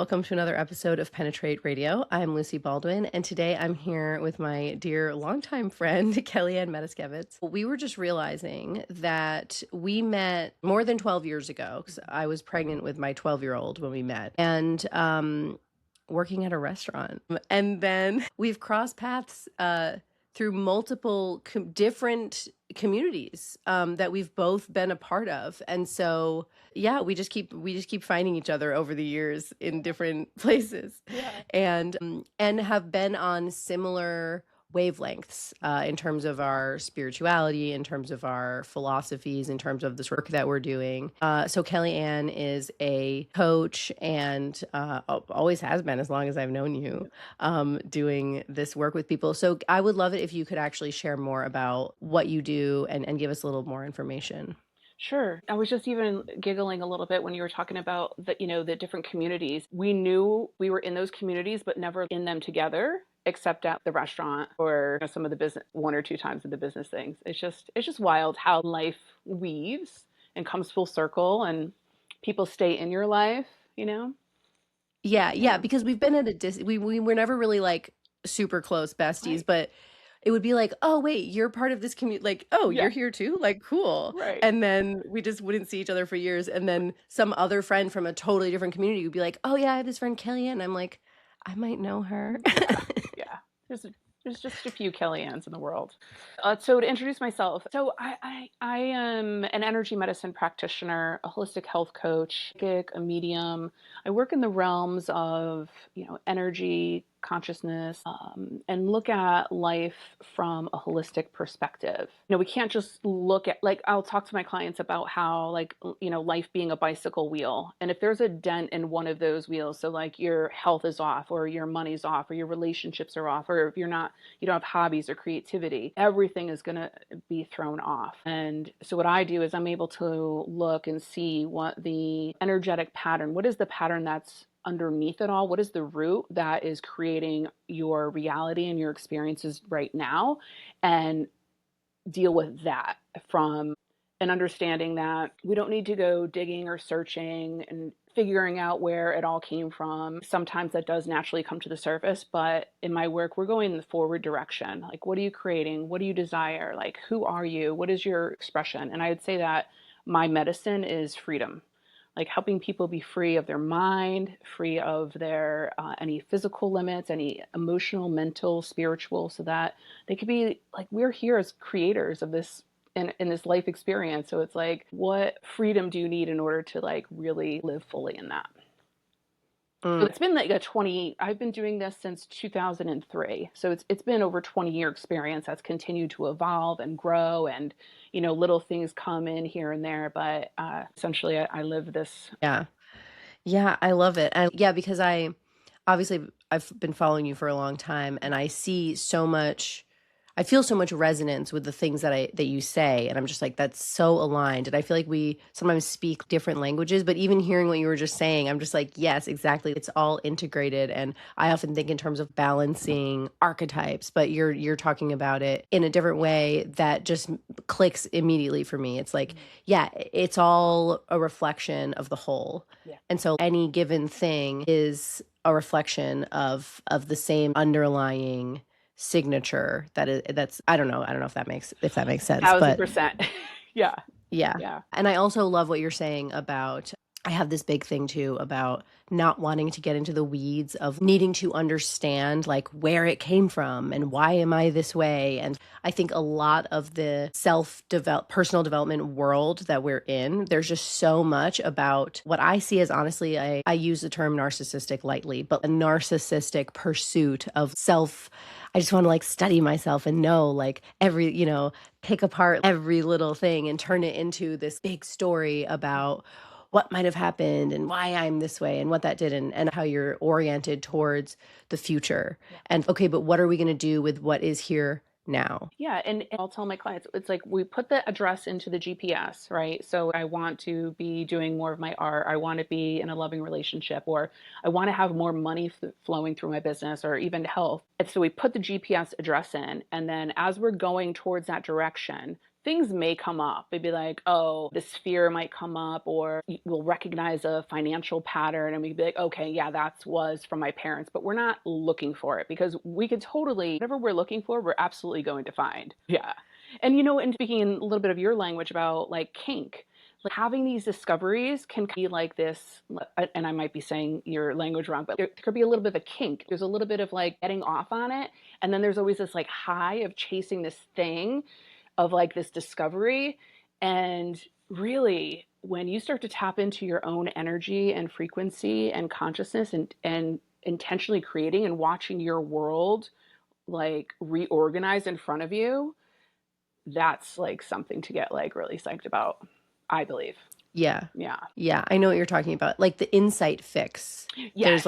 Welcome to another episode of Penetrate Radio. I'm Lucy Baldwin, and today I'm here with my dear longtime friend, Kellyanne Metaskevitz. We were just realizing that we met more than 12 years ago, because I was pregnant with my 12-year-old when we met, and working at a restaurant. And then we've crossed paths through multiple different communities that we've both been a part of. And so yeah, we just keep finding each other over the years in different places. Yeah. And have been on similar wavelengths in terms of our spirituality, in terms of our philosophies, in terms of this work that we're doing. So Kellyanne is a coach and always has been as long as I've known you, doing this work with people. So I would love it if you could actually share more about what you do and give us a little more information. Sure. I was just even giggling a little bit when you were talking about the different communities. We knew we were in those communities, but never in them together, except at the restaurant or some of the business, one or two times of the business things. It's just wild how life weaves and comes full circle and people stay in your life, you know? Yeah, Yeah. because we've been at a we were never really like super close besties, Right. but it would be like, "Oh, wait, you're part of this community." Like, "Oh, Yeah. you're here too?" Like, "Cool." Right. And then we just wouldn't see each other for years. And then some other friend from a totally different community would be like, "Oh, yeah, I have this friend Kellyanne." And I'm like, "I might know her." Yeah, yeah. There's there's just a few Kellyanns in the world. So to introduce myself, I am an energy medicine practitioner, a holistic health coach, psychic, a medium. I work in the realms of energy, consciousness, and look at life from a holistic perspective. We can't just look at, like, I'll talk to my clients about how, like, life being a bicycle wheel. And if there's a dent in one of those wheels, so like your health is off, or your money's off, or your relationships are off, or if you don't have hobbies or creativity, everything is going to be thrown off. And so what I do is I'm able to look and see what the energetic pattern, what is the pattern that's underneath it all? What is the root that is creating your reality and your experiences right now? And deal with that from an understanding that we don't need to go digging or searching and figuring out where it all came from. Sometimes that does naturally come to the surface, but in my work, we're going in the forward direction. Like, what are you creating? What do you desire? Like, who are you? What is your expression? And I would say that my medicine is freedom, like helping people be free of their mind, free of their any physical limits, any emotional, mental, spiritual, so that they could be like, we're here as creators of this in this life experience. So it's like, what freedom do you need in order to like really live fully in that? So Mm. it's been like I've been doing this since 2003. So it's been over 20-year experience that's continued to evolve and grow, and little things come in here and there, but essentially I live this. Yeah. Yeah, I love it. And yeah, because I've been following you for a long time and I feel so much resonance with the things that you say, and I'm just like, that's so aligned. And I feel like we sometimes speak different languages, but even hearing what you were just saying, I'm just like, yes, exactly. It's all integrated. And I often think in terms of balancing archetypes, but you're talking about it in a different way that just clicks immediately for me. It's like, yeah, it's all a reflection of the whole. Yeah. And so any given thing is a reflection of the same underlying signature that's I don't know if that makes sense, but 1,000%. Yeah. yeah. Yeah. And I also love what you're saying about I have this big thing too about not wanting to get into the weeds of needing to understand like where it came from and why am I this way. And I think a lot of the personal development world that we're in, there's just so much about what I see as, honestly, I use the term narcissistic lightly, but a narcissistic pursuit of self. I just want to like study myself and know like pick apart every little thing and turn it into this big story about what might have happened and why I'm this way and what that did, and how you're oriented towards the future. Yeah. And okay, but what are we going to do with what is here now? Yeah, and I'll tell my clients, it's like we put the address into the GPS, right? So I want to be doing more of my art. I want to be in a loving relationship, or I want to have more money flowing through my business, or even health. And so we put the GPS address in, and then as we're going towards that direction, things may come up. They'd be like, oh, this fear might come up, or we'll recognize a financial pattern and we'd be like, okay, yeah, that was from my parents, but we're not looking for it because we could totally, whatever we're looking for, we're absolutely going to find. Yeah. And, and speaking in a little bit of your language about like kink, like having these discoveries can be like this, and I might be saying your language wrong, but there could be a little bit of a kink. There's a little bit of like getting off on it. And then there's always this like high of chasing this thing of like this discovery. And really, when you start to tap into your own energy and frequency and consciousness and intentionally creating and watching your world like reorganize in front of you, that's like something to get like really psyched about, I believe. Yeah. Yeah. Yeah, I know what you're talking about. Like the insight fix. Yes.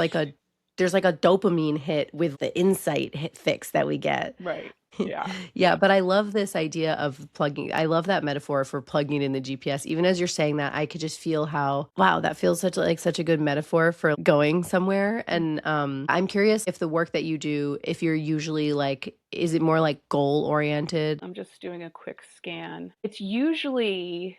There's like a dopamine hit with the insight hit fix that we get. Right. Yeah. Yeah, but I love this idea of plugging. I love that metaphor for plugging in the GPS. Even as you're saying that, I could just feel how, wow, that feels such a good metaphor for going somewhere. And I'm curious if the work that you do, if you're usually like, is it more like goal oriented? I'm just doing a quick scan. It's usually,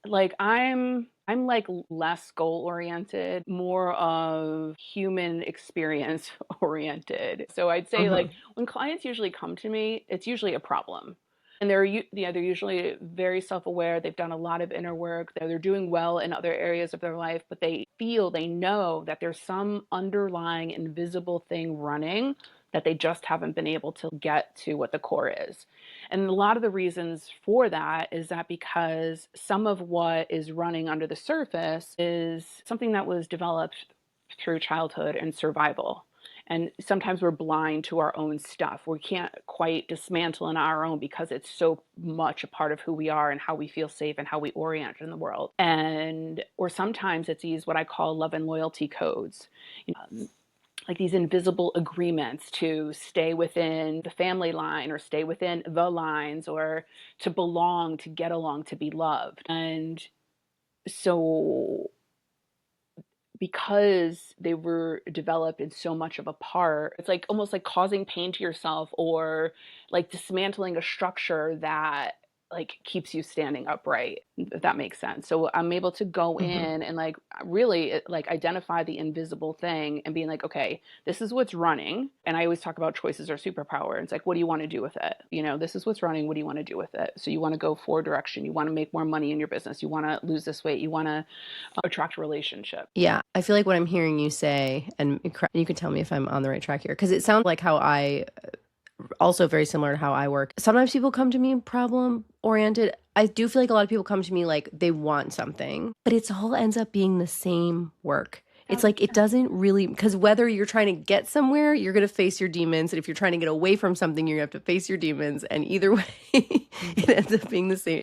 like I'm like less goal oriented, more of human experience oriented. So I'd say like when clients usually come to me, it's usually a problem. And they're usually very self-aware. They've done a lot of inner work. They're doing well in other areas of their life, but they know that there's some underlying invisible thing running that they just haven't been able to get to what the core is. And a lot of the reasons for that is that because some of what is running under the surface is something that was developed through childhood and survival. And sometimes we're blind to our own stuff. We can't quite dismantle in our own because it's so much a part of who we are and how we feel safe and how we orient in the world. Or sometimes it's these what I call love and loyalty codes. Like these invisible agreements to stay within the family line or stay within the lines or to belong, to get along, to be loved. And so because they were developed in so much of a part, it's like almost like causing pain to yourself or like dismantling a structure that like keeps you standing upright, if that makes sense. So I'm able to go in and like really like identify the invisible thing and being like, okay, this is what's running. And I always talk about choices are superpower. It's like, what do you want to do with it? This is what's running. What do you want to do with it? So you want to go for direction. You want to make more money in your business. You want to lose this weight. You want to attract a relationship. Yeah, I feel like what I'm hearing you say, and you can tell me if I'm on the right track here, because it sounds like how I, also very similar to how I work. Sometimes people come to me problem oriented. I do feel like a lot of people come to me like they want something, but it's all ends up being the same work. It's like it doesn't really, because whether you're trying to get somewhere, you're going to face your demons. And if you're trying to get away from something, you're going to have to face your demons. And either way, it ends up being the same.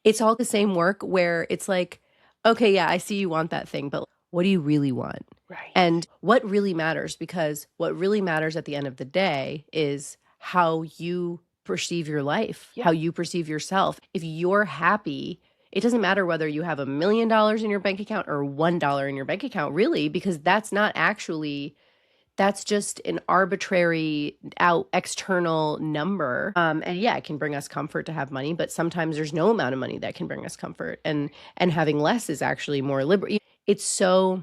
It's all the same work where it's like, okay, yeah, I see you want that thing, but what do you really want? Right. And what really matters, because what really matters at the end of the day is how you perceive your life, how you perceive yourself. If you're happy, it doesn't matter whether you have $1 million in your bank account or $1 in your bank account, really, because that's not actually, that's just an arbitrary out external number. And yeah, it can bring us comfort to have money, but sometimes there's no amount of money that can bring us comfort. And having less is actually more liberal. It's so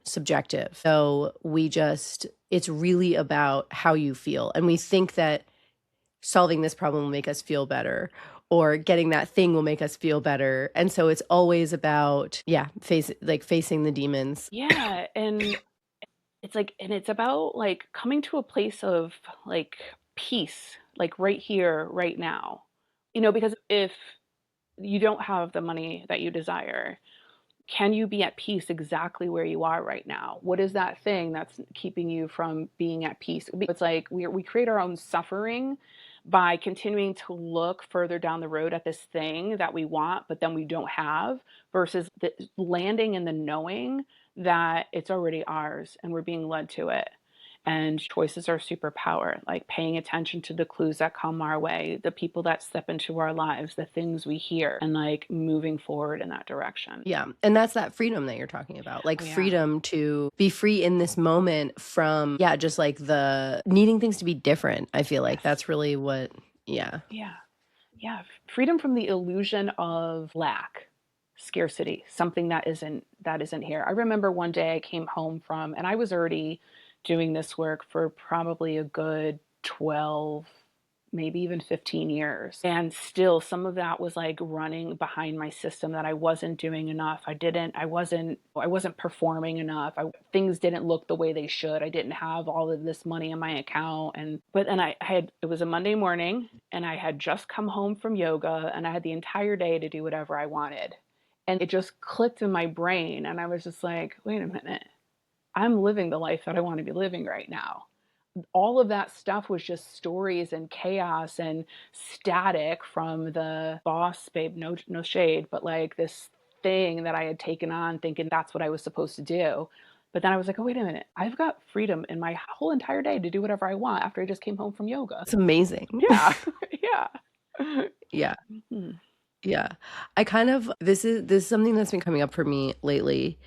subjective. So it's really about how you feel. And we think that solving this problem will make us feel better, or getting that thing will make us feel better. And so it's always about, facing the demons. Yeah. And it's about like coming to a place of like peace, like right here, right now. Because if you don't have the money that you desire, can you be at peace exactly where you are right now? What is that thing that's keeping you from being at peace? It's like we create our own suffering by continuing to look further down the road at this thing that we want, but then we don't have, versus landing in the knowing that it's already ours and we're being led to it. And choices are superpower, like paying attention to the clues that come our way, the people that step into our lives, the things we hear, and like moving forward in that direction. Yeah. And that's that freedom that you're talking about, like freedom to be free in this moment from, just like the needing things to be different. I feel like that's really what Yeah. Yeah. Yeah. Freedom from the illusion of lack, scarcity, something that isn't here. I remember one day I came home from, and I was already doing this work for probably a good 12, maybe even 15 years. And still some of that was like running behind my system, that I wasn't doing enough. I wasn't performing enough. Things didn't look the way they should. I didn't have all of this money in my account. But then it was a Monday morning, and I had just come home from yoga, and I had the entire day to do whatever I wanted. And it just clicked in my brain, and I was just like, wait a minute. I'm living the life that I want to be living right now. All of that stuff was just stories and chaos and static from the boss babe, no shade, but like this thing that I had taken on thinking that's what I was supposed to do. But then I was like, oh, wait a minute. I've got freedom in my whole entire day to do whatever I want after I just came home from yoga. It's amazing. Yeah. Yeah. Yeah. Mhm. Yeah. I kind of this is something that's been coming up for me lately.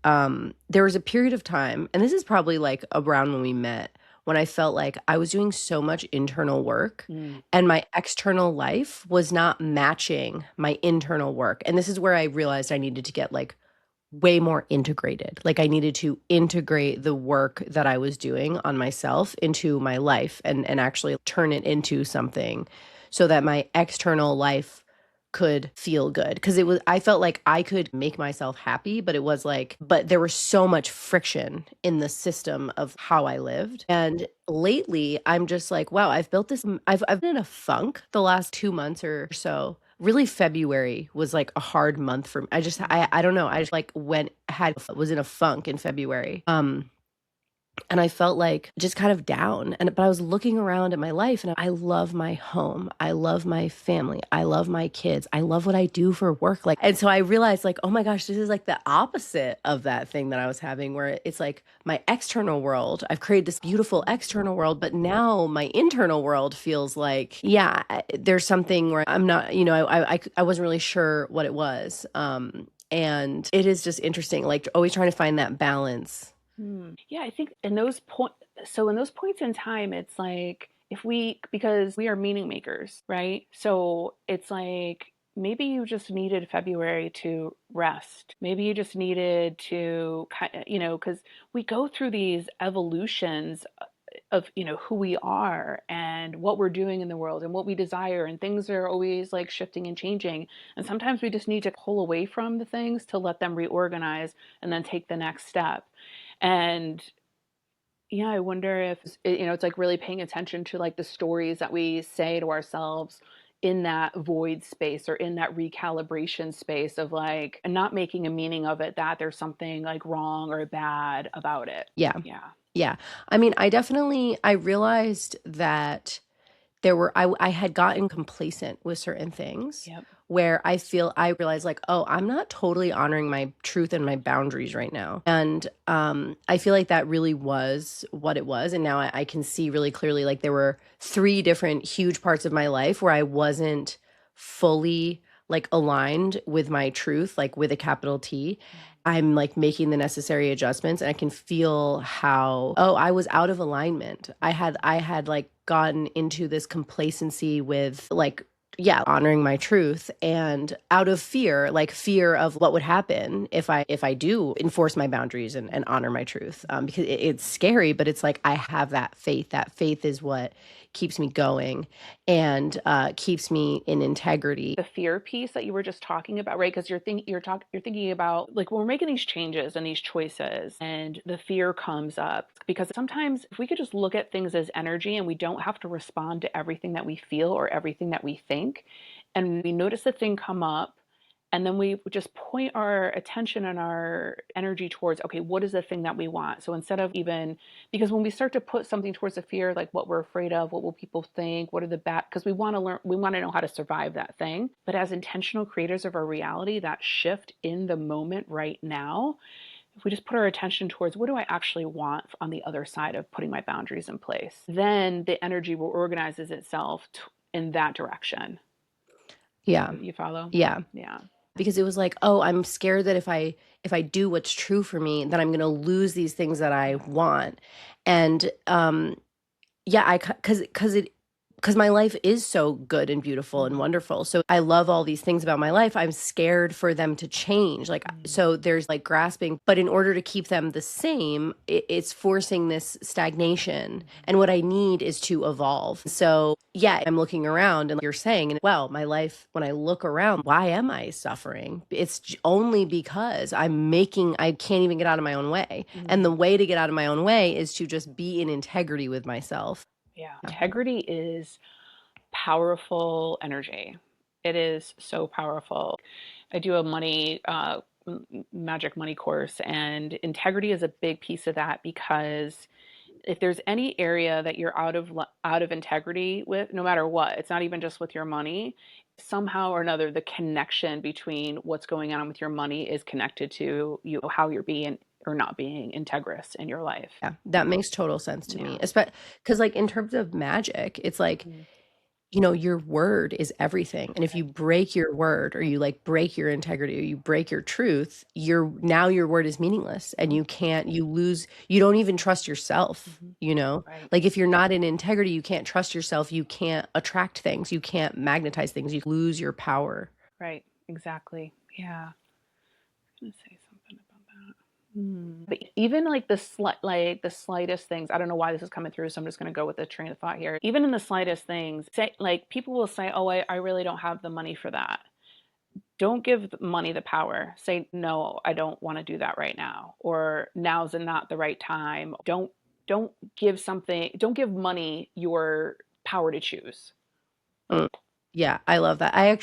There was a period of time, and this is probably like around when we met, when I felt like I was doing so much internal work Mm. and my external life was not matching my internal work. And this is where I realized I needed to get like way more integrated. Like I needed to integrate the work that I was doing on myself into my life and actually turn it into something so that my external life could feel good. Because it was, I felt like I could make myself happy, but it was like, but there was so much friction in the system of how I lived. And lately I'm just like, wow, I've built this, I've been in a funk the last 2 months or so. Really, February was like a hard month for me. I don't know. I just like was in a funk in February. And I felt like just kind of down. But I was looking around at my life, and I love my home. I love my family. I love my kids. I love what I do for work. Like, and so I realized like, oh my gosh, this is like the opposite of that thing that I was having, where it's like my external world. I've created this beautiful external world, but now my internal world feels like, yeah, there's something where I'm not, I wasn't really sure what it was. And it is just interesting, like always trying to find that balance. Yeah, I think in those points in time, it's like because we are meaning makers, right? So it's like maybe you just needed February to rest. Maybe you just needed to because we go through these evolutions of who we are and what we're doing in the world and what we desire, and things are always like shifting and changing, and sometimes we just need to pull away from the things to let them reorganize and then take the next step. And yeah, I wonder if it's like really paying attention to like the stories that we say to ourselves in that void space or in that recalibration space of like, and not making a meaning of it that there's something like wrong or bad about it. Yeah. Yeah. Yeah. I mean, I realized that I had gotten complacent with certain things, Yep. where I realized like, oh, I'm not totally honoring my truth and my boundaries right now. And I feel like that really was what it was. And now I can see really clearly, like there were three different huge parts of my life where I wasn't fully like aligned with my truth, like with a capital T. I'm like making the necessary adjustments, and I can feel how, oh, I was out of alignment. I had like gotten into this complacency with like, yeah, honoring my truth, and out of fear, like fear of what would happen if I do enforce my boundaries and honor my truth. Because it's scary, but it's like I have that faith. That faith is what keeps me going and keeps me in integrity. The fear piece that you were just talking about, right? Because you're thinking about like when we're making these changes and these choices, and the fear comes up because sometimes if we could just look at things as energy and we don't have to respond to everything that we feel or everything that we think, and we notice the thing come up, and then we just point our attention and our energy towards, okay, what is the thing that we want? So instead of even, because when we start to put something towards the fear, like what we're afraid of, what will people think, what are the bad, because we want to learn, we want to know how to survive that thing. But as intentional creators of our reality, that shift in the moment right now, if we just put our attention towards what do I actually want on the other side of putting my boundaries in place, then the energy will organizes itself in that direction. Yeah. You follow? Yeah. Yeah. Because it was like, oh, I'm scared that if I do what's true for me, then I'm going to lose these things that I want. And yeah, I cuz because my life is so good and beautiful and Mhm. wonderful. So I love all these things about my life. I'm scared for them to change. Like, Mm. so there's like grasping, but in order to keep them the same, it's forcing this stagnation. Mhm. And what I need is to evolve. So, yeah, I'm looking around and you're saying, and well, my life, when I look around, why am I suffering? It's only because I can't even get out of my own way. And the Mhm. way to get out of my own way is to just be in integrity with myself. Yeah. Integrity is powerful energy. It is so powerful. I do a magic money course, and integrity is a big piece of that because if there's any area that you're out of integrity with, no matter what, it's not even just with your money, somehow or another the connection between what's going on with your money is connected to you, how you're being or not being integrous in your life. Yeah, that makes total sense to me. Yeah. Because, like, in terms of magic, it's like, Mhm. your word is everything. And if you Right. break your word or you like break your integrity or you break your truth, your word is meaningless and Mhm. you don't even trust yourself, Mhm. you know? Right. Like if you're not in integrity, you can't trust yourself, you can't attract things, you can't magnetize things, you lose your power. Right. Exactly. Yeah. I'm gonna say something about that. But even like the slightest things, I don't know why this is coming through, so I'm just gonna go with the train of thought here. Even in the slightest things, say like people will say, "Oh, I really don't have the money for that." Don't give money the power. Say, "No, I don't want to do that right now," or "Now's not the right time." Don't don't give money your power to choose. Mm. Yeah, I love that. I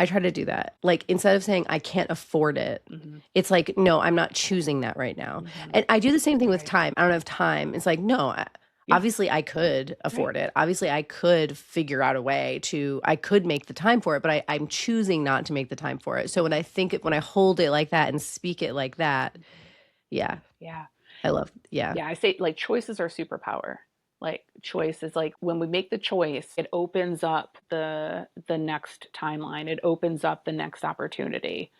try to do that. Like, instead of saying, "I can't afford it," Hmm. it's like, "No, I'm not choosing that right now." Hmm. And I do the same thing with Right. time. I don't have time. It's like, no, Yeah. obviously, I could Right. afford it. Obviously, I could figure out a way I could make the time for it, but I'm choosing not to make the time for it. So when I hold it like that and speak it like that, yeah, Yeah. yeah. Yeah, I say like choices are superpower. Like choice is like when we make the choice, it opens up the next timeline. It opens up the next opportunity.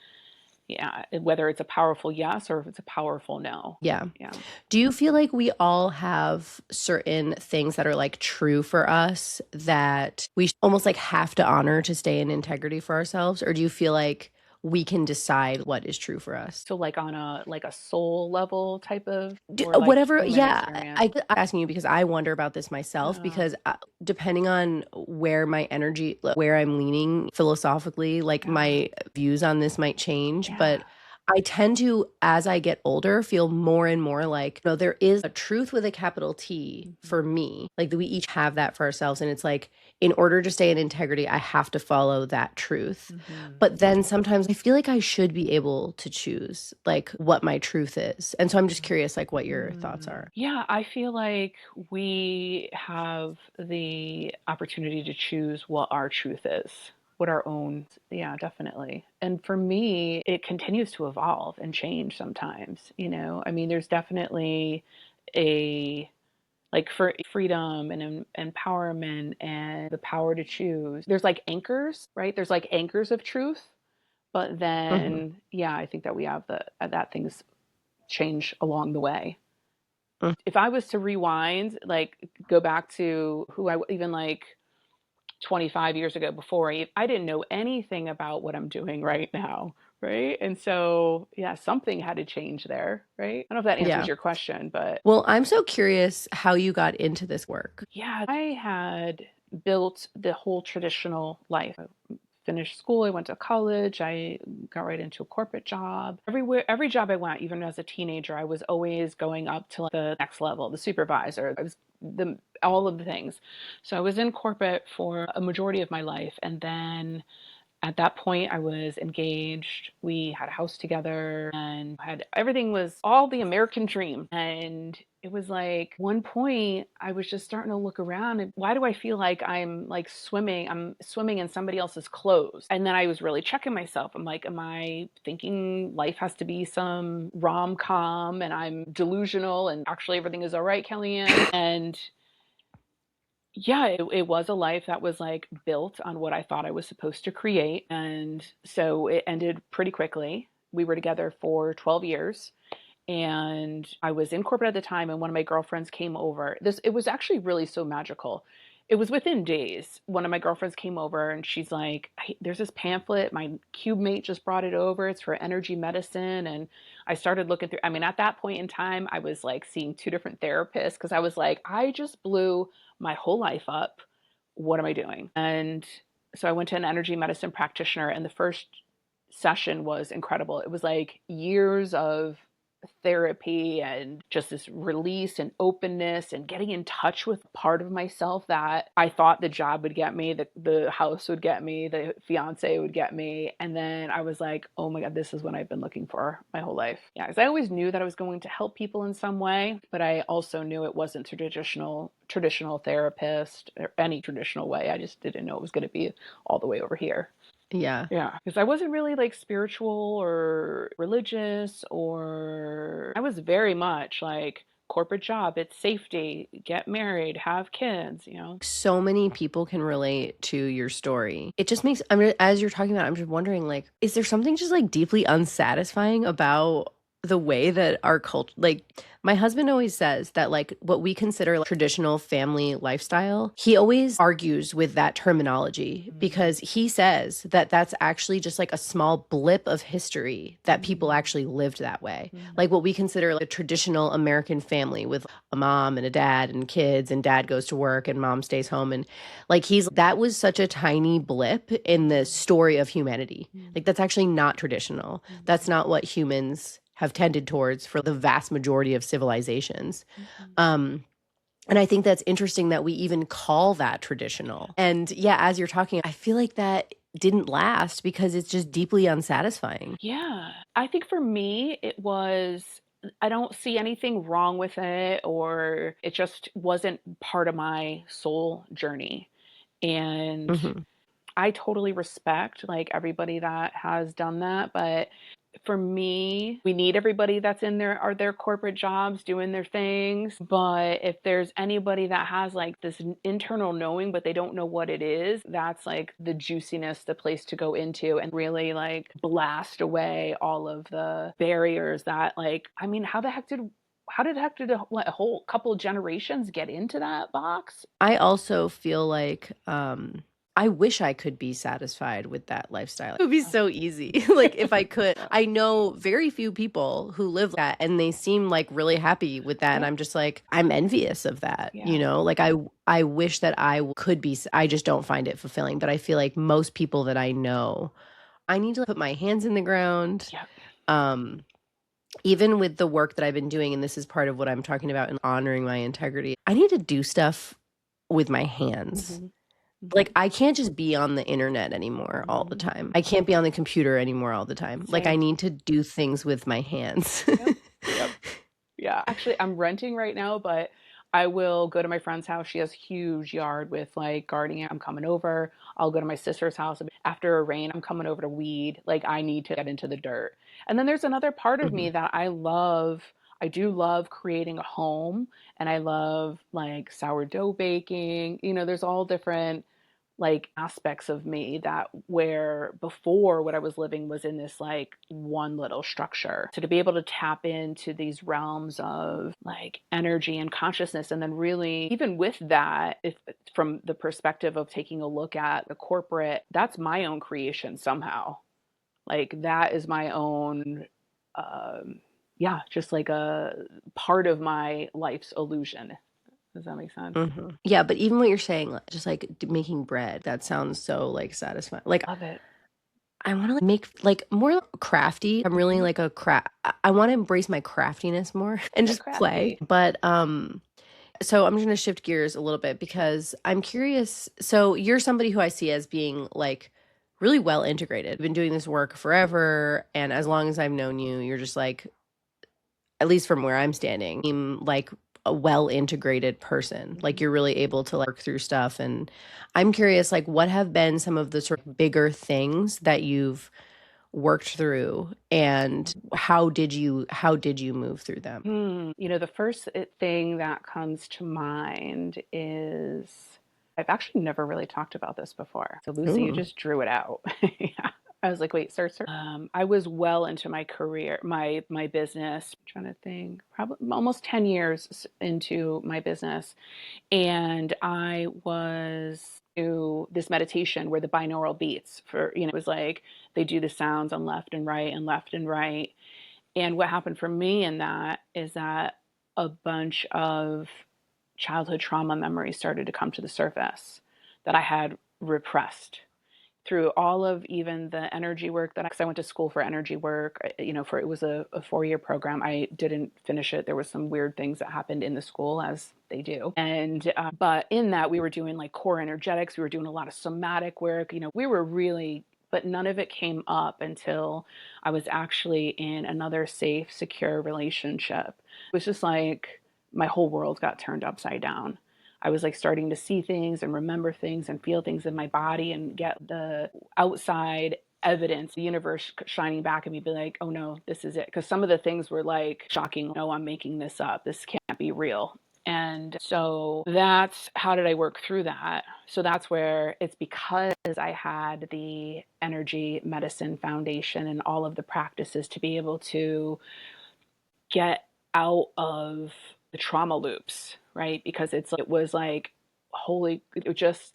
Yeah, whether it's a powerful yes or if it's a powerful no. Yeah. Yeah. Do you feel like we all have certain things that are like true for us that we almost like have to honor to stay in integrity for ourselves? Or do you feel like we can decide what is true for us? So like on a soul level type of or like Whatever, human yeah. experience. I'm asking you because I wonder about this myself Yeah. because depending on where my energy, where I'm leaning philosophically, like Yeah. my views on this might change, Yeah. but I tend to, as I get older, feel more and more like, there is a truth with a capital T for Mhm. me. Like that we each have that for ourselves. And it's like, in order to stay in integrity, I have to follow that truth. Mhm. But then sometimes I feel like I should be able to choose like what my truth is. And so I'm just curious like what your thoughts are. Yeah, I feel like we have the opportunity to choose what our truth is, what our own, yeah, definitely. And for me, it continues to evolve and change sometimes, you know? I mean, there's definitely a like for freedom and empowerment and the power to choose. There's like anchors, right? There's like anchors of truth, but Mhm. then yeah, I think that we have that things change along the way. Mm. If I was to rewind, like go back to who even like 25 years ago before I didn't know anything about what I'm doing right now, right? And so, yeah, something had to change there, right? I don't know if that answers Yeah. your question, but Well, I'm so curious how you got into this work. yeah, I had built the whole traditional life. I finished school, I went to college, I got right into a corporate job. Every job I went, even as a teenager, I was always going up to like, the next level, the supervisor. I was the all of the things. So I was in corporate for a majority of my life, and then at that point I was engaged. We had a house together and had everything was all the American dream. And it was like one point I was just starting to look around and why do I feel like I'm swimming in somebody else's clothes? And then I was really checking myself. I'm like, am I thinking life has to be some rom-com and I'm delusional and actually everything is all right, Kellyanne? And yeah, it was a life that was like built on what I thought I was supposed to create. And so it ended pretty quickly. We were together for 12 years and I was in corporate at the time and one of my girlfriends came over. It was actually really so magical. It was within days. One of my girlfriends came over and she's like, There's this pamphlet. My cube mate just brought it over. It's for energy medicine." And I started looking through. I mean, at that point in time, I was like seeing two different therapists because I was like, I just blew my whole life up. What am I doing? And so I went to an energy medicine practitioner, and the first session was incredible. It was like years of therapy and just this release and openness and getting in touch with part of myself that I thought the job would get me, the house would get me, the fiance would get me. And then I was like, oh my God, this is what I've been looking for my whole life. Yeah, because I always knew that I was going to help people in some way, but I also knew it wasn't traditional therapist or any traditional way. I just didn't know it was going to be all the way over here. Yeah. Yeah, because I wasn't really like spiritual or religious, or I was very much like corporate job, it's safety, get married, have kids, you know? So many people can relate to your story. It just makes, I mean, as you're talking about, I'm just wondering, like, is there something just like deeply unsatisfying about the way that our culture, like, my husband always says that, like, what we consider like traditional family lifestyle, he always argues with that terminology because he says that that's actually just like a small blip of history that people actually lived that way. Like, what we consider like a traditional American family with a mom and a dad and kids, and dad goes to work and mom stays home. And like, that was such a tiny blip in the story of humanity. Like, that's actually not traditional. That's not what humans have tended towards for the vast majority of civilizations. Um, and I think that's interesting that we even call that traditional. And yeah, as you're talking, I feel like that didn't last because it's just deeply unsatisfying. Yeah. I think for me, it was, I don't see anything wrong with it, or it just wasn't part of my soul journey. And Hmm. I totally respect like everybody that has done that, but for me, we need everybody that's in their corporate jobs doing their things, but if there's anybody that has like this internal knowing but they don't know what it is, that's like the juiciness, the place to go into and really like blast away all of the barriers that like, I mean, how did heck did a whole couple of generations get into that box? I also feel like I wish I could be satisfied with that lifestyle. It would be so easy. Like, if I could. Yeah. I know very few people who live that and they seem like really happy with that, and Yep. I'm just like, I'm envious of that, Yeah. you know? Like, I wish that I could be. I just don't find it fulfilling, but I feel like most people that I know, I need to put my hands in the ground. Yep. Um Even with the work that I've been doing, and this is part of what I'm talking about in honoring my integrity, I need to do stuff with my hands. Mhm. Like, Mhm. I can't just be on the internet anymore all the Mhm. time. I can't be on the computer anymore all the time. Like, I Same. need to do things with my hands. Yep. Yep. Yeah. Actually, I'm renting right now, but I will go to my friend's house. She has huge yard with like gardening. I'm coming over. I'll go to my sister's house. After a rain, I'm coming over to weed. Like, I need to get into the dirt. And then there's another part of me Mhm. that I love. I do love creating a home, and I love like sourdough baking. You know, there's all different like aspects of me that where before what I was living was in this like one little structure. So to be able to tap into these realms of like energy and consciousness, and then really, even with that, if from the perspective of taking a look at the corporate, that's my own creation somehow. Like, that is my own, yeah, just like a part of my life's illusion. Does that make sense? Mhm. Yeah, but even what you're saying, like, just like making bread, that sounds so like satisfying. Like, Love it. I want to like, make like more crafty. I'm really Mhm. like a craft. I want to embrace my craftiness more and Get just play. crafty. But so I'm going to shift gears a little bit Sure. because I'm curious. So you're somebody who I see as being like really well integrated. You've been doing this work forever, and as long as I've known you, you're just like, at least from where I'm standing, seem like a well integrated person. Like, Mhm. you're really able to like work through stuff. And I'm curious, like, what have been some of the sort of bigger things that you've worked through, and how did you move through them? You know, the first thing that comes to mind is I've actually never really talked about this before. So, Lucy, you Ooh. just drew it out. Yeah. I was like, "Wait, sir." I was well into my career, my business. I'm trying to think, probably almost 10 years into my business, and I was to this meditation where the binaural beats for, it was like they do the sounds on left and right and left and right. And what happened for me in that is that a bunch of childhood trauma memories started to come to the surface that I had repressed through all of even the energy work that, because I went to school for energy work, for it was a 4 year program. I didn't finish it. There was some weird things that happened in the school, as they do. And, but in that, we were doing like core energetics. We were doing a lot of somatic work. We were really, but none of it came up until I was actually in another safe, secure relationship. It was just like my whole world got turned upside down. I was like starting to see things and remember things and feel things in my body and get the outside evidence, the universe shining back at me, be like, oh no, this is it. Because some of the things were like shocking. No, I'm making this up. This can't be real. And so that's how did I work through that? So that's where it's because I had the energy medicine foundation and all of the practices to be able to get out of the trauma loops, right? Because it was like holy, it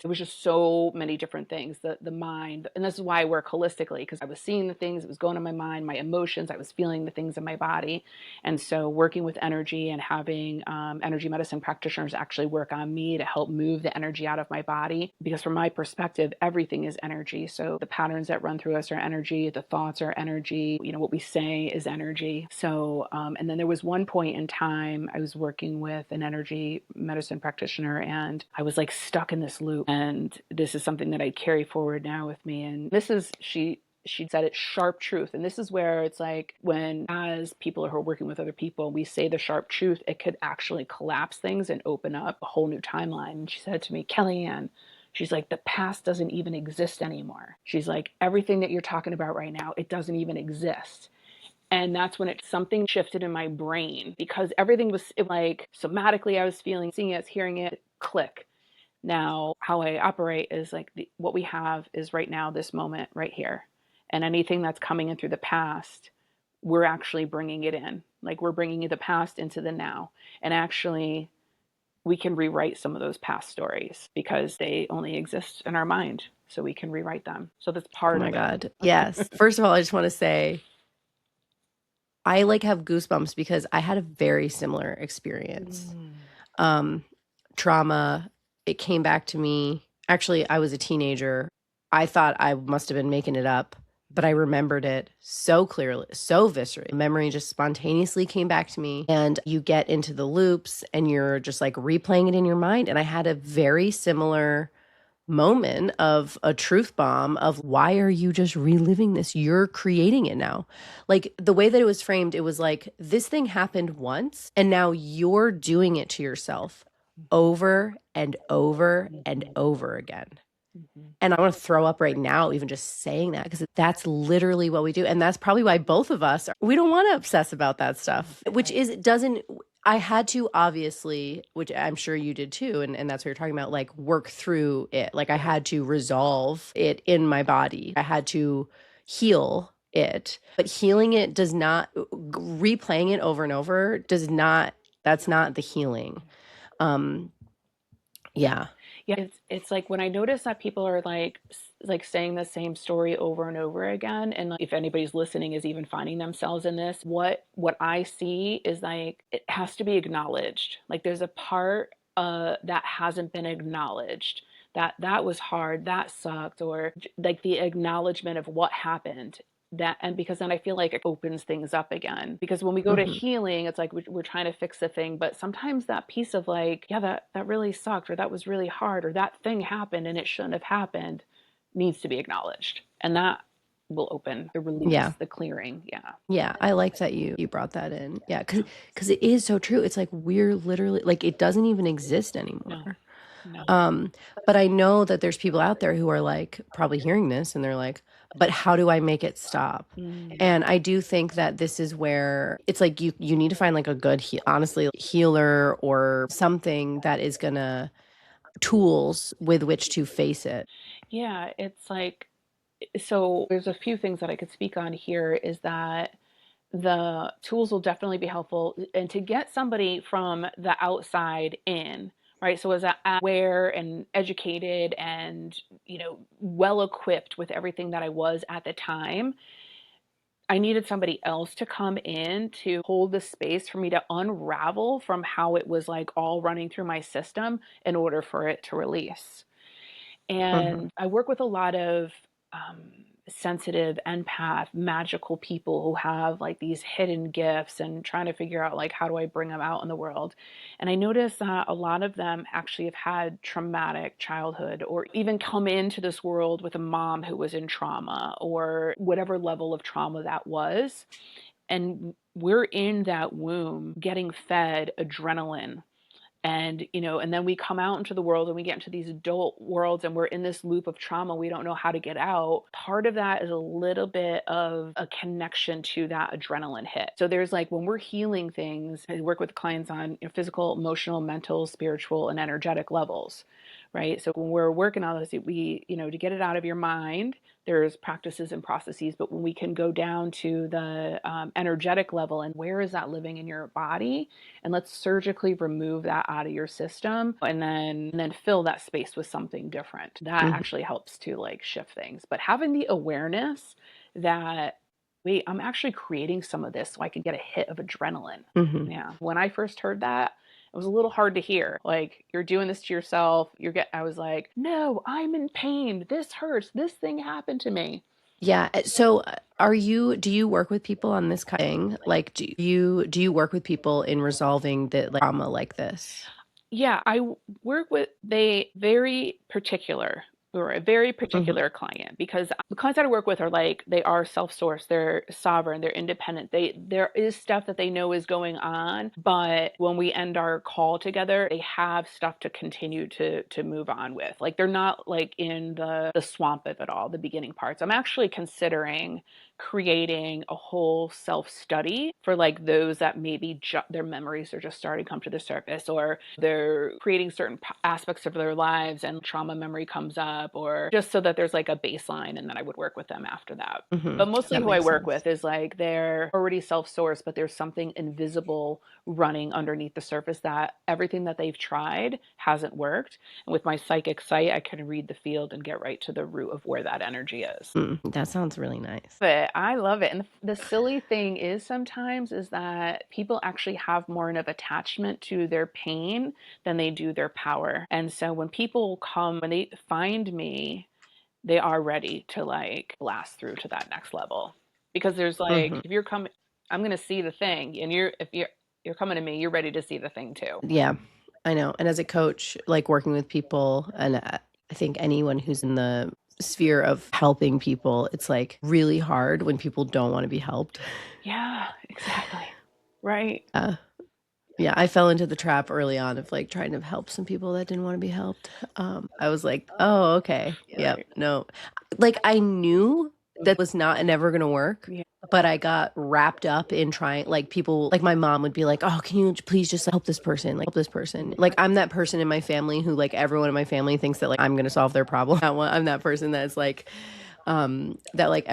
was just so many different things. The mind, and this is why I work holistically, because I was seeing the things that was going on in my mind, my emotions, I was feeling the things in my body. And so working with energy and having energy medicine practitioners actually work on me to help move the energy out of my body, because from my perspective, everything is energy. So the patterns that run through us are energy, the thoughts are energy, what we say is energy. So and then there was one point in time I was working with an energy medicine practitioner, and I was like stuck in this loop. And this is something that I carry forward now with me. And this is, she said it, sharp truth. And this is where it's like, when as people who are working with other people, we say the sharp truth, it could actually collapse things and open up a whole new timeline. And she said to me, Kellyanne, she's like, the past doesn't even exist anymore. She's like, everything that you're talking about right now, it doesn't even exist. And that's when something shifted in my brain, because everything was like somatically, I was feeling, seeing it, hearing it, click. Now, how I operate is like what we have is right now, this moment right here. And anything that's coming in through the past, we're actually bringing it in. Like we're bringing the past into the now. And actually, we can rewrite some of those past stories because they only exist in our mind. So we can rewrite them. So that's Oh part my of it. God. Yes. First of all, I just want to say I like have goosebumps because I had a very similar experience. Um, Trauma, it came back to me. Actually, I was a teenager. I thought I must have been making it up, but I remembered it so clearly, so viscerally. Memory just spontaneously came back to me, and you get into the loops and you're just like replaying it in your mind. And I had a very similar moment of a truth bomb of, why are you just reliving this? You're creating it now. Like the way that it was framed, it was like, this thing happened once and now you're doing it to yourself over and over and over again. And I want to throw up right now, even just saying that, because that's literally what we do. And that's probably why both of us, we don't want to obsess about that stuff, which is, it doesn't, I had to obviously, which I'm sure you did too. And that's what you're talking about, like work through it. Like I had to resolve it in my body. I had to heal it, but healing it does not, replaying it over and over does not, that's not the healing. Yeah. Yeah, it's like when I notice that people are like saying the same story over and over again, and like, if anybody's listening is even finding themselves in this, what I see is like it has to be acknowledged. Like there's a part that hasn't been acknowledged. That was hard, that sucked, or like the acknowledgement of what happened. That, and because then I feel like it opens things up again. Because when we go to healing, it's like we're trying to fix the thing, but sometimes that piece of like, yeah, that really sucked, or that was really hard, or that thing happened and it shouldn't have happened, needs to be acknowledged, and that will open the Yeah. release, the clearing. Yeah. Yeah, I like that you brought that in. Yeah, because it is so true. It's like we're literally like, it doesn't even exist No. anymore. No. But I know that there's people out there who are like probably hearing this and they're like, but how do I make it stop? And I do think that this is where it's like you need to find like a good honestly healer or something that is gonna, tools with which to face it. Yeah, it's like So there's a few things that I could speak on here is that the tools will definitely be helpful and to get somebody from the outside in, right? So as aware and educated and, well equipped with everything that I was at the time, I needed somebody else to come in to hold the space for me to unravel from how it was like all running through my system in order for it to release. Mhm. And I work with a lot of sensitive, empath, magical people who have like these hidden gifts and trying to figure out like how do I bring them out in the world. And I noticed that a lot of them actually have had traumatic childhood or even come into this world with a mom who was in trauma or whatever level of trauma that was. And we're in that womb getting fed adrenaline and and then we come out into the world and we get into these adult worlds and we're in this loop of trauma we don't know how to get out. Part of that is a little bit of a connection to that adrenaline hit. So there's like when we're healing things, I work with clients on physical, emotional, mental, spiritual, and energetic levels, right? So when we're working on this, we to get it out of your mind, there's practices and processes, but when we can go down to the energetic level and where is that living in your body, and let's surgically remove that out of your system and then fill that space with something different. That Mhm. actually helps to like shift things. But having the awareness that wait, I'm actually creating some of this so I can get a hit of adrenaline. Mhm. Yeah. When I first heard that, it was a little hard to hear. Like, you're doing this to yourself. I was like, no, I'm in pain. This hurts. This thing happened to me. Yeah, so, do you work with people on this kind of thing? Like, do you work with people in resolving the, like, trauma like this? Yeah, work with they very particular or a very Mhm. particular client because the clients that I work with are like they are self-sourced, they're sovereign, they're independent. There is stuff that they know is going on, but when we end our call together, they have stuff to continue to move on with. Like they're not like in the swamp of it all, the beginning parts. I'm actually considering creating a whole self study for like those that maybe their memories are just starting to come to the surface or they're creating certain aspects of their lives and trauma memory comes up or just so that there's like a baseline and then I would work with them after that. Mhm. But mostly That who I makes work sense. with is like they're already self-sourced, but there's something invisible running underneath the surface that everything that they've tried hasn't worked. And with my psychic sight, I can read the field and get right to the root of where that energy is. That sounds really nice. But I love it. And the silly thing is sometimes is that people actually have more of attachment to their pain than they do their power. And so when people come, when they find me, they are ready to like blast through to that next level. Because there's like, Mhm. if you're coming, I'm going to see the thing. And if you're coming to me, you're ready to see the thing too. Yeah, I know, and as a coach, like, working with people, and, I think anyone who's in the sphere of helping people, it's, like, really hard when people don't wanna be helped. Yeah, exactly. Right. Uh, yeah, I fell into the trap early on of, like, trying to help some people that didn't wanna be helped. I was like, "Oh, okay. Yep, Right. no." Like, I knew that was not never gonna work, Yeah. but I got wrapped up in trying like, people like, my mom would be like, "Oh, can you please just help this person, like, help this person?" Like, I'm that person in my family who, like, everyone in my family thinks that, like, I'm gonna solve their problem. I'm that person that's like, that, like,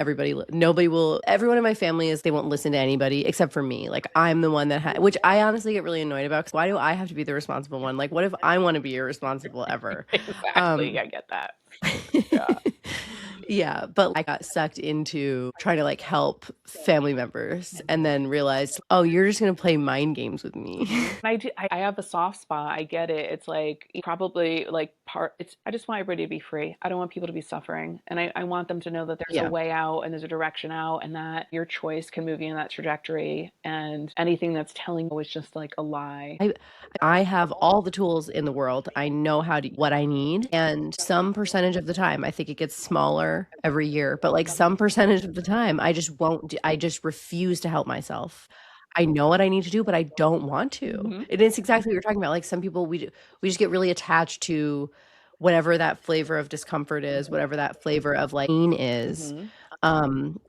nobody will everyone in my family is they won't listen to anybody except for me. Like, I'm the one that which I honestly get really annoyed about. Because why do I have to be the responsible one? Like, what if I wanna be irresponsible ever? Exactly. Um I get that. Yeah. Yeah, but I got sucked into trying to, like, help family members and then realized, "Oh, you're just gonna play mind games with me." Mhm. I have a soft spot, I get it. It's like, probably, like, I just want everybody to be free. I don't want people to be suffering, and I want them to know that there's a Yeah. way out and there's a direction out and that your choice can move you in that trajectory, and anything that's telling you is just, like, a lie. I I have all the tools in the world. I know how to what I need, and some percentage of the time, I think it gets smaller every year, but, like, some percentage of the time, I just won't do I just refuse to help myself. I know what I need to do, but I don't want to. Mhm. And it's exactly what you're talking about, like, some people, we just get really attached to whatever that flavor of discomfort is, whatever that flavor of, like, pain is, Mhm.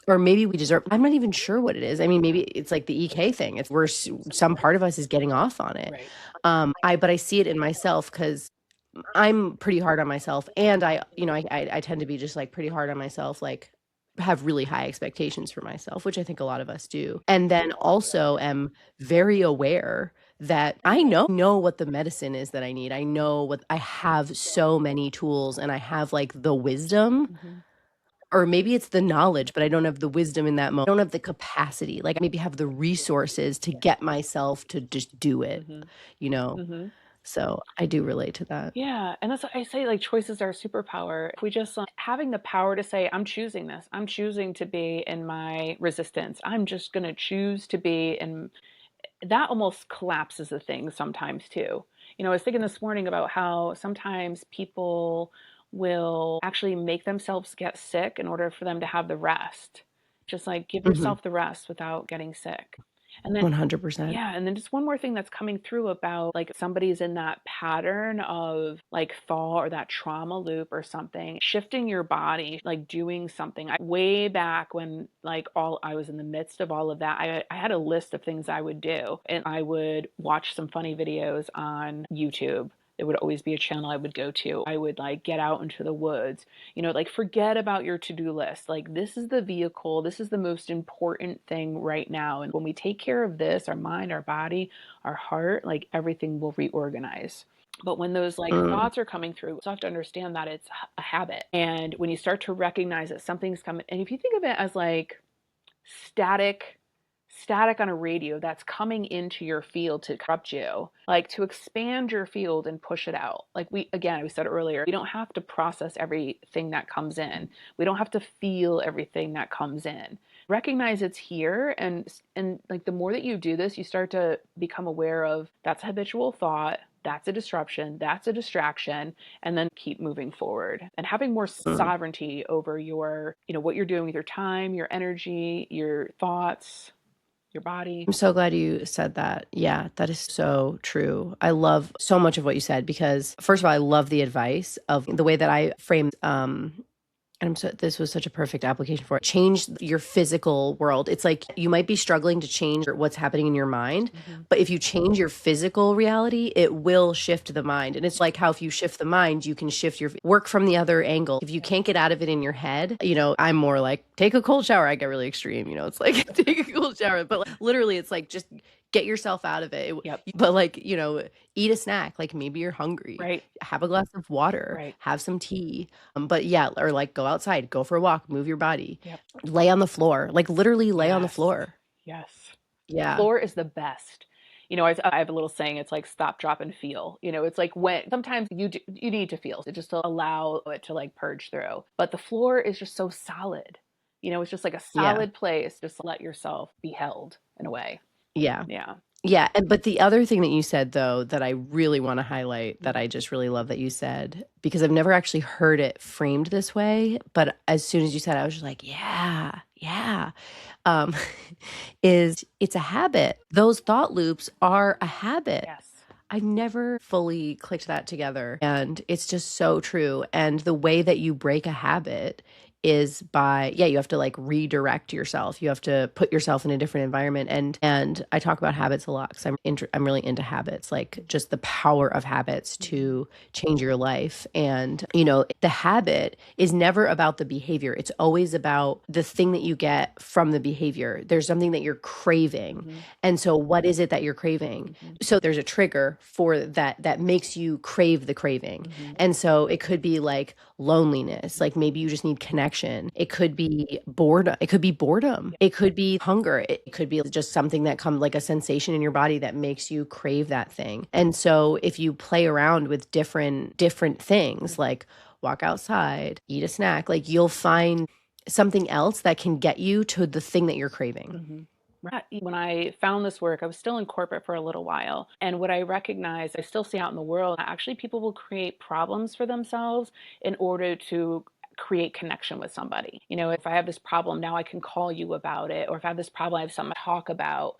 or maybe we deserve I'm not even sure what it is. I mean, maybe it's like the EK thing. It's some part of us is getting off on it. Right. But I see it in myself because 'cause I'm pretty hard on myself, and I tend to be just, like, pretty hard on myself, like, have really high expectations for myself, which I think a lot of us do. And then also am very aware that I know what the medicine is that I need. I know what I have so many tools and I have like the wisdom, Mhm. or maybe it's the knowledge, but I don't have the wisdom in that moment. I don't have the capacity. Like maybe have the resources to get myself to just do it, Mhm. you know? Mhm. So I do relate to that. Yeah, and that's what I say, like, choices are a superpower. If we just, having the power to say, "I'm choosing this. I'm choosing to be in my resistance. I'm just gonna choose to be in," that almost collapses the thing sometimes too. I was thinking this morning about how sometimes people will actually make themselves get sick in order for them to have the rest. Just like give Mhm. yourself the rest without getting sick. And then 100%. yeah, and then just one more thing that's coming through about like somebody's in that pattern of like fall or that trauma loop or something, shifting your body, like doing something. Way back when like all I was in the midst of all of that, I had a list of things I would do, and I would watch some funny videos on YouTube. There would always be a channel I would go to. I would like get out into the woods, like forget about your to-do list. Like this is the vehicle, this is the most important thing right now. And when we take care of this, our mind, our body, our heart, like everything will reorganize. But when those like Mm. thoughts are coming through, you have to understand that it's a habit. And when you start to recognize that something's coming, and if you think of it as like static on a radio that's coming into your field to corrupt you, like to expand your field and push it out. Like we said earlier, we don't have to process everything that comes in. We don't have to feel everything that comes in. Recognize it's here, and like the more that you do this, you start to become aware of that's a habitual thought, that's a disruption, that's a distraction, and then keep moving forward and having more Mm. sovereignty over your, what you're doing with your time, your energy, your thoughts, your body. I'm so glad you said that. Yeah, that is so true. I love so much of what you said because first of all, I love the advice of the way that I framed and this was such a perfect application for it. Change your physical world. It's like you might be struggling to change what's happening in your mind, Mhm. but if you change your physical reality, it will shift the mind. And it's like how if you shift the mind, you can shift your work from the other angle. If you can't get out of it in your head, I'm more like take a cold shower. I get really extreme, it's like take a cold shower, but like, literally it's like just get yourself out of it. Yep. But like, eat a snack, like maybe you're hungry, Right. have a glass of water, Right. have some tea, but yeah, or like go outside, go for a walk, move your body, Yep. lay on the floor, like literally lay on the Yes. floor. Yes. Yeah. Floor is the best. I have a little saying. It's like stop, drop, and feel. It's like when sometimes you need to feel it just to allow it to like purge through. But the floor is just so solid. It's just like a Yeah. solid place. Just let yourself be held in a way. Yeah. Yeah. Yeah. And but the other thing that you said though that I really want to highlight that Mhm. I just really love that you said, because I've never actually heard it framed this way, but as soon as you said it, I was just like, yeah, yeah. Um, is it's a habit. Those thought loops are a habit. Yes. I've never fully clicked that together. And it's just so true. And the way that you break a habit is by, yeah, you have to like redirect yourself. You have to put yourself in a different environment. And I talk about habits a lot because I'm really into habits, like just the power of habits Mhm. to change your life. And, the habit is never about the behavior. It's always about the thing that you get from the behavior. There's something that you're craving. Mhm. And so what is it that you're craving? Mhm. So there's a trigger for that makes you crave the craving. Mhm. And so it could be like loneliness, like maybe you just need connection. It could be boredom. It could be boredom. Yeah. It could be hunger. It could be just something that comes like a sensation in your body that makes you crave that thing. And so if you play around with different things like walk outside, eat a snack, like you'll find something else that can get you to the thing that you're craving. Mhm. Right. When I found this work, I was still in corporate for a little while. And what I recognized, I still see out in the world, actually, people will create problems for themselves in order to create connection with somebody. If I have this problem, now I can call you about it. Or if I have this problem, I have something to talk about.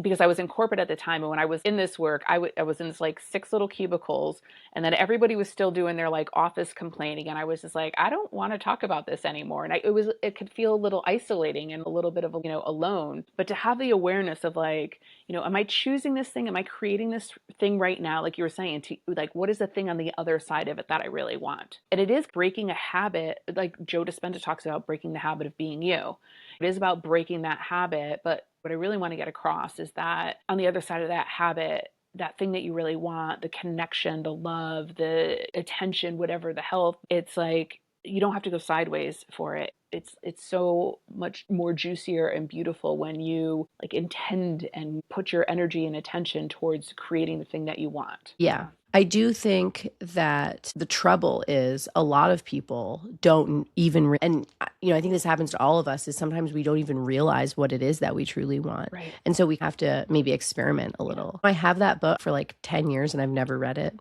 because I was in corporate at the time. And when I was in this work, I was in this like 6 little cubicles, and then everybody was still doing their like office complaining. And I was just like, I don't want to talk about this anymore. And it could feel a little isolating and a little bit of, alone. But to have the awareness of like, am I choosing this thing? Am I creating this thing right now? Like you were saying, to like, what is the thing on the other side of it that I really want? And it is breaking a habit, like Joe Dispenza talks about breaking the habit of being you. It is about breaking that habit. But what I really want to get across is that on the other side of that habit, that thing that you really want, the connection, the love, the attention, whatever, the health, it's like you don't have to go sideways for it. It's so much more juicier and beautiful when you like intend and put your energy and attention towards creating the thing that you want. Yeah. I do think that the trouble is a lot of people don't even, and I think this happens to all of us, is sometimes we don't even realize what it is that we truly want. Right. And so we have to maybe experiment a little. I have that book for like 10 years and I've never read it.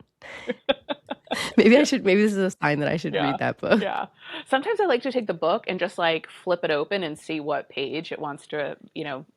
Maybe this is a sign that I should read that book. Yeah. Sometimes I like to take the book and just like flip it open and see what page it wants to,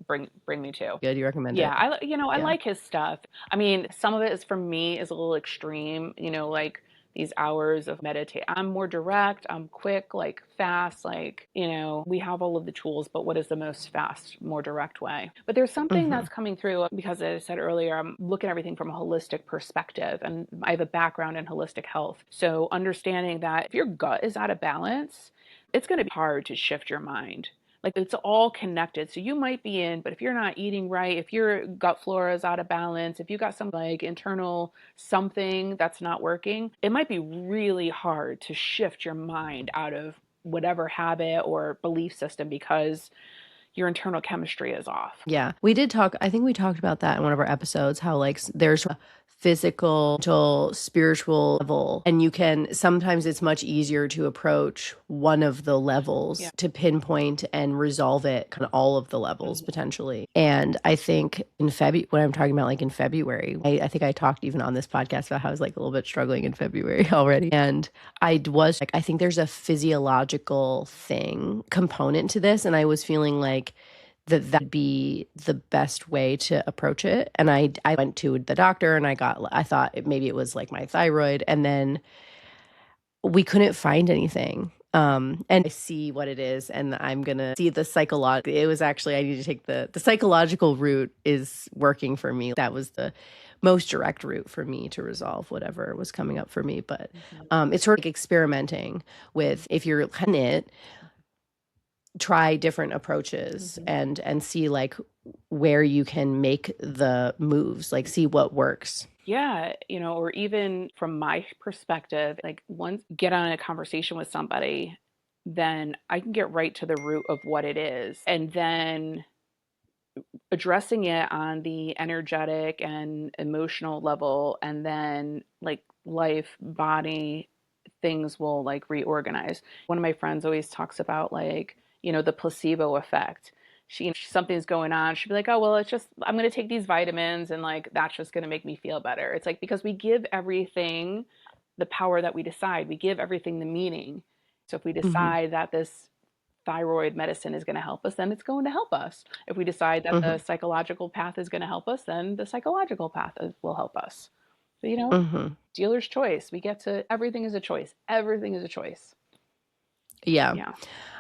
bring me to. Good, you recommend Yeah, it? I like his stuff. I mean, some of it is for me is a little extreme, like these hours of meditate. I'm more direct, I'm quick, like fast, like, we have all of the tools, but what is the most fast, more direct way? But there's something that's coming through because as I said earlier, I'm looking at everything from a holistic perspective and I have a background in holistic health. So understanding that if your gut is out of balance, it's going to be hard to shift your mind. Like it's all connected. So you might be in, but if you're not eating right, if your gut flora is out of balance, if you got some like internal something that's not working, it might be really hard to shift your mind out of whatever habit or belief system because your internal chemistry is off. Yeah. We did talk, I think we talked about that in one of our episodes, how like there's a physical, mental, spiritual level. And sometimes it's much easier to approach one of the levels to pinpoint and resolve it, kind of all of the levels potentially. And I think in February, when I'm talking about like in February, I think I talked even on this podcast about how I was like a little bit struggling in February already. And I was like, I think there's a physiological component to this. And I was feeling like, that'd be the best way to approach it. And I went to the doctor and I thought maybe it was like my thyroid, and then we couldn't find anything. And I see what it is, and I'm gonna see the psychological. It was actually, I need to take the psychological route is working for me. That was the most direct route for me to resolve whatever was coming up for me. But it's sort of like experimenting with, if you're in it, try different approaches and see like where you can make the moves, like see what works. Yeah, or even from my perspective, like once get on a conversation with somebody, then I can get right to the root of what it is. And then addressing it on the energetic and emotional level, and then like life, body, things will like reorganize. One of my friends always talks about like, the placebo effect. Something's going on, she'd be like, oh well, it's just, I'm going to take these vitamins and like that's just going to make me feel better. It's like, because we give everything the power that we decide, we give everything the meaning. So if we decide that this thyroid medicine is going to help us, then it's going to help us. If we decide that the psychological path is going to help us, then the psychological path will help us. So, dealer's choice. We get to, everything is a choice. Everything is a choice. Yeah. Yeah.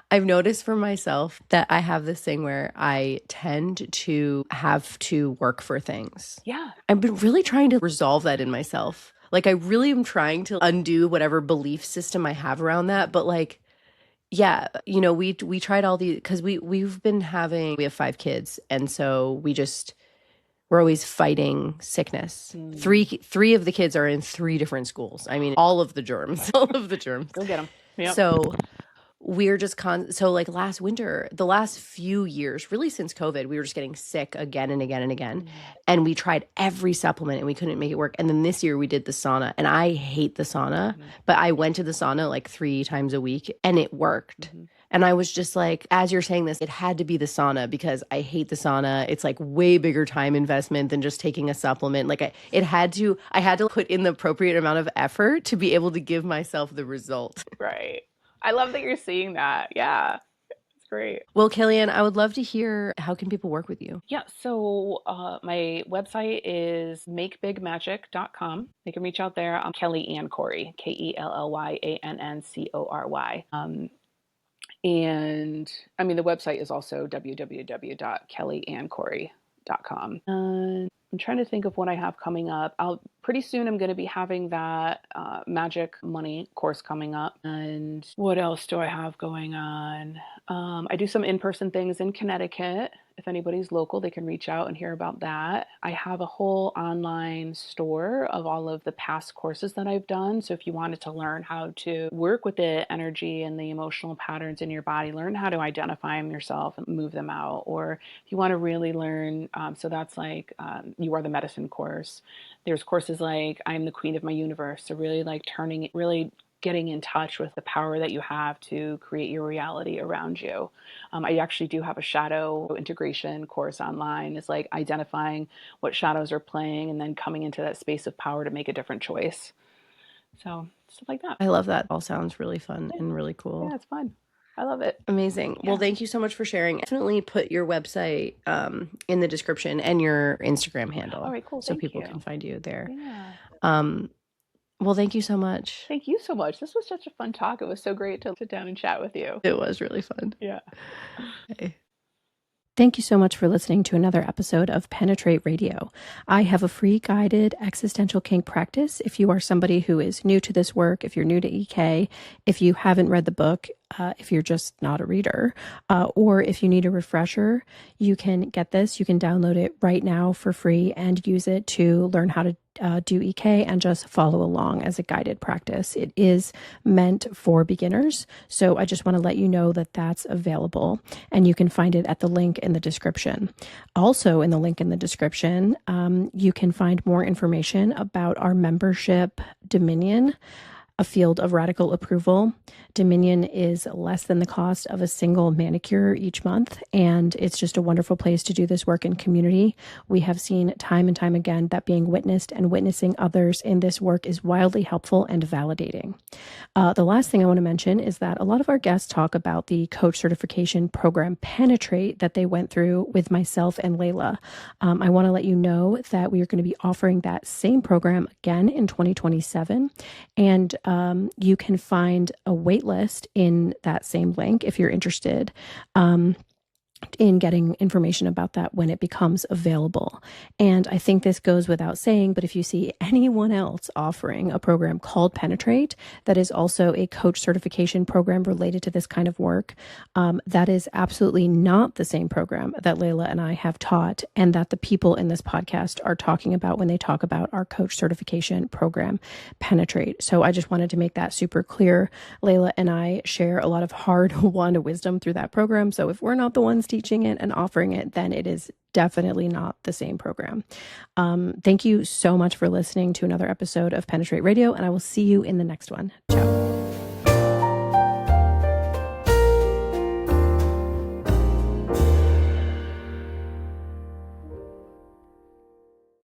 I've noticed for myself that I have this thing where I tend to have to work for things. Yeah. I've been really trying to resolve that in myself. Like I really am trying to undo whatever belief system I have around that. But like, yeah, we tried all these, because we have 5 kids. And so we're always fighting sickness. Three of the kids are in 3 different schools. I mean, all of the germs. Go get them. Yep. So we're just so like last winter, the last few years, really since COVID, we were just getting sick again and again and again. And we tried every supplement and we couldn't make it work. And then this year we did the sauna, and I hate the sauna, but I went to the sauna like 3 times a week and it worked. And I was just like, as you're saying this, it had to be the sauna because I hate the sauna. It's like way bigger time investment than just taking a supplement. Like I had to put in the appropriate amount of effort to be able to give myself the result. Right. I love that you're seeing that. Yeah. great. Well, Kellyanne, I would love to hear, how can people work with you? Yeah, so my website is makebigmagic.com. They can reach out there. I'm Kelly Ann Cory, KELLYANNCORY. And I mean, the website is also www.kellyanncory.com. And I'm trying to think of what I have coming up. Pretty soon I'm going to be having that magic money course coming up. And what else do I have going on? I do some in-person things in Connecticut. If anybody's local, they can reach out and hear about that. I have a whole online store of all of the past courses that I've done. So if you wanted to learn how to work with the energy and the emotional patterns in your body, learn how to identify them yourself and move them out. Or if you want to really learn, so that's like You Are the Medicine course. There's courses like I'm the Queen of My Universe. So really like really getting in touch with the power that you have to create your reality around you. I actually do have a shadow integration course online. It's like identifying what shadows are playing and then coming into that space of power to make a different choice. So stuff like that. I love that. All sounds really fun Yeah, and really cool. yeah, it's fun. I love it. Amazing. Well, Yeah. thank you so much for sharing. Definitely put your website in the description and your Instagram All handle right, cool. so Thank people can you. find you there. Yeah. Um, well, thank you so much. Thank you so much. This was such a fun talk. It was so great to sit down and chat with you. It was really fun. Yeah. Okay. Thank you so much for listening to another episode of Penetrate Radio. I have a free guided existential kink practice. If you are somebody who is new to this work, if you're new to EK, if you haven't read the book, if you're just not a reader, or if you need a refresher, you can get this. You can download it right now for free and use it to learn how to do EK and just follow along as a guided practice. It is meant for beginners. So I just want to let you know that that's available, and you can find it at the link in the description. Also in the link in the description, you can find more information about our membership Dominion, a field of radical approval. Dominion is less than the cost of a single manicure each month, and it's just a wonderful place to do this work in community. We have seen time and time again that being witnessed and witnessing others in this work is wildly helpful and validating. The last thing I want to mention is that a lot of our guests talk about the coach certification program Penetrate that they went through with myself and Layla. I want to let you know that we are going to be offering that same program again in 2027, and you can find a wait list in that same link if you're interested in getting information about that when it becomes available. And I think this goes without saying, but if you see anyone else offering a program called Penetrate that is also a coach certification program related to this kind of work, that is absolutely not the same program that Layla and I have taught and that the people in this podcast are talking about when they talk about our coach certification program, Penetrate. So I just wanted to make that super clear. Layla and I share a lot of hard-won wisdom through that program. So if we're not the ones teaching it and offering it, then it is definitely not the same program. Thank you so much for listening to another episode of Penetrate Radio, and I will see you in the next one. Ciao.